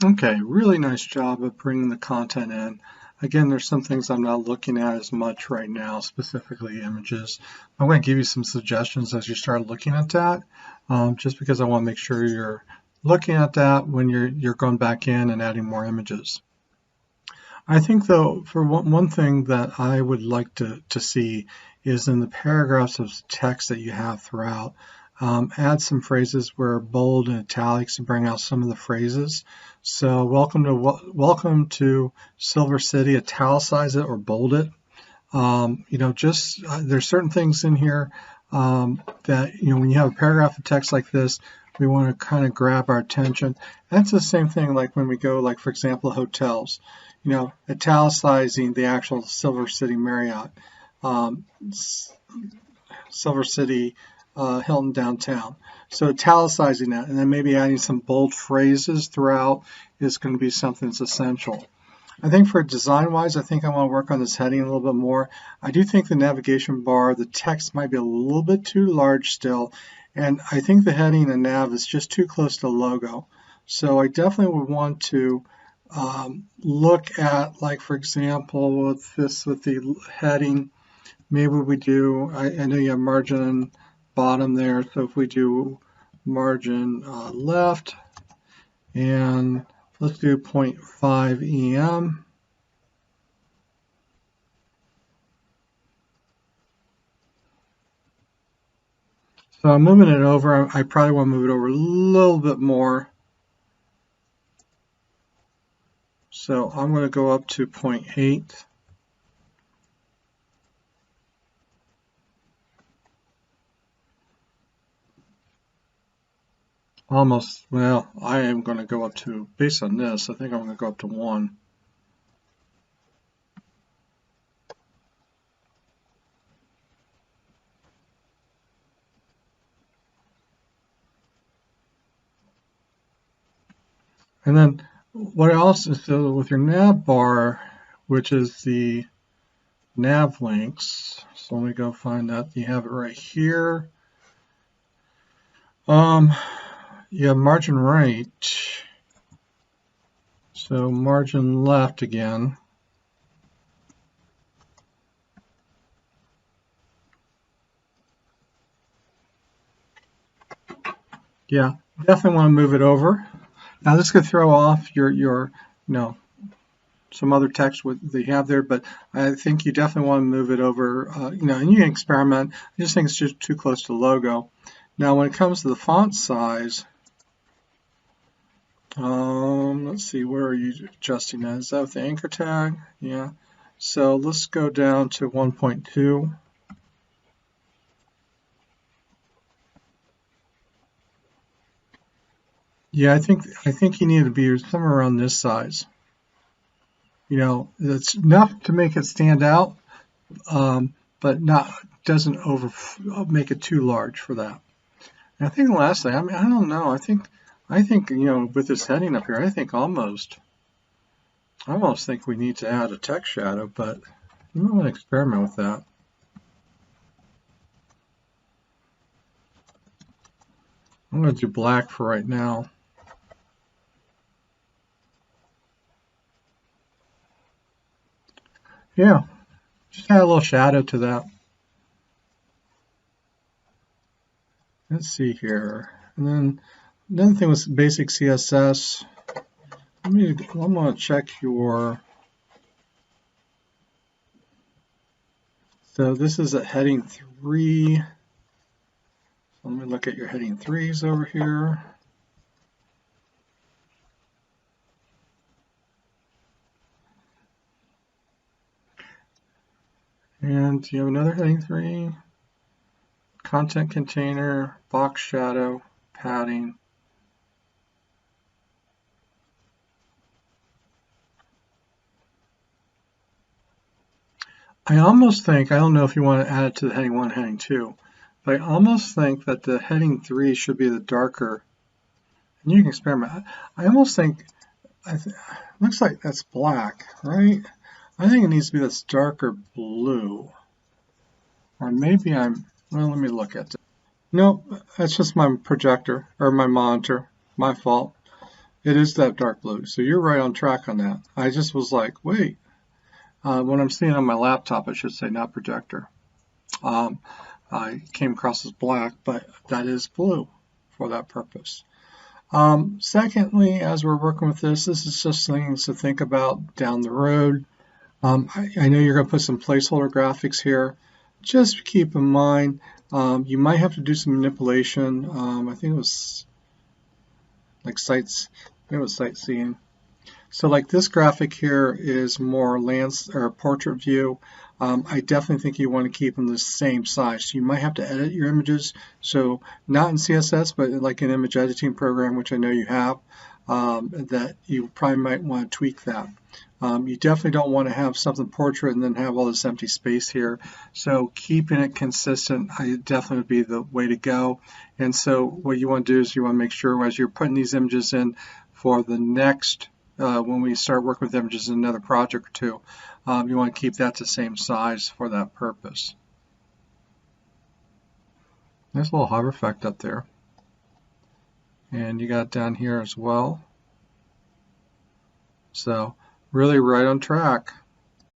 Okay, really nice job of bringing the content in. Again, there's some things I'm not looking at as much right now, specifically images. I'm going to give you some suggestions as you start looking at that, just because I want to make sure you're looking at that when you're going back in and adding more images. I think, though, for one thing that I would like to see is in the paragraphs of text that you have throughout, add some phrases where bold and italics to bring out some of the phrases. So welcome to Silver City, italicize it or bold it. There's certain things in here that, when you have a paragraph of text like this, we want to kind of grab our attention. That's the same thing like when we go, like, for example, hotels. Italicizing the actual Silver City Marriott, Silver City Hilton downtown. So italicizing that and then maybe adding some bold phrases throughout is going to be something that's essential. I think for design-wise, I think I want to work on this heading a little bit more. I do think the navigation bar, the text might be a little bit too large still, and I think the heading and nav is just too close to the logo. So I definitely would want to look at, like, for example, with the heading, maybe we do, I know you have margin bottom there, so if we do margin left, and let's do 0.5 EM. So I'm moving it over. I probably want to move it over a little bit more. So I'm going to go up to 0.8. Almost, well, I am going to go up to, based on this, I think I'm going to go up to 1. And then what else is, so with your nav bar, which is the nav links, so let me go find that. You have it right here. You have margin right, so margin left again. Yeah, definitely want to move it over. Now this could throw off your some other text that you have there, but I think you definitely want to move it over, and you can experiment. I just think it's just too close to the logo. Now when it comes to the font size, let's see, where are you adjusting that? Is that with the anchor tag? Yeah. So let's go down to 1.2. Yeah, I think you need to be somewhere around this size. It's enough to make it stand out, but doesn't make it too large for that. And I think lastly, I don't know. I think with this heading up here, I almost think we need to add a text shadow, but you might want to experiment with that. I'm going to do black for right now. Yeah, just add a little shadow to that. Let's see here. And then another thing was basic CSS. I'm going to check your. So this is at heading 3. So let me look at your heading 3s over here. And you have another heading 3, content container, box shadow, padding. I almost think, I don't know if you want to add it to the heading 1, heading 2, but I almost think that the heading 3 should be the darker. And you can experiment. I almost think, looks like that's black, right? I think it needs to be this darker blue. Or maybe well, let me look at it. Nope, that's just my projector, or my monitor. My fault. It is that dark blue. So you're right on track on that. I just was like, wait. When I'm seeing on my laptop, I should say, not projector. I came across as black, but that is blue for that purpose. Secondly, as we're working with this is just things to think about down the road. I know you're going to put some placeholder graphics here. Just keep in mind, you might have to do some manipulation. I think it was like sightseeing. So like this graphic here is more portrait view. I definitely think you want to keep them the same size. So you might have to edit your images. So not in CSS, but like an image editing program, which I know you have, that you probably might want to tweak that. You definitely don't want to have something portrait and then have all this empty space here. So keeping it consistent definitely would be the way to go. And so what you want to do is you want to make sure as you're putting these images in for the next when we start working with images in another project or two, you want to keep that the same size for that purpose. There's a little hover effect up there. And you got it down here as well. So really right on track.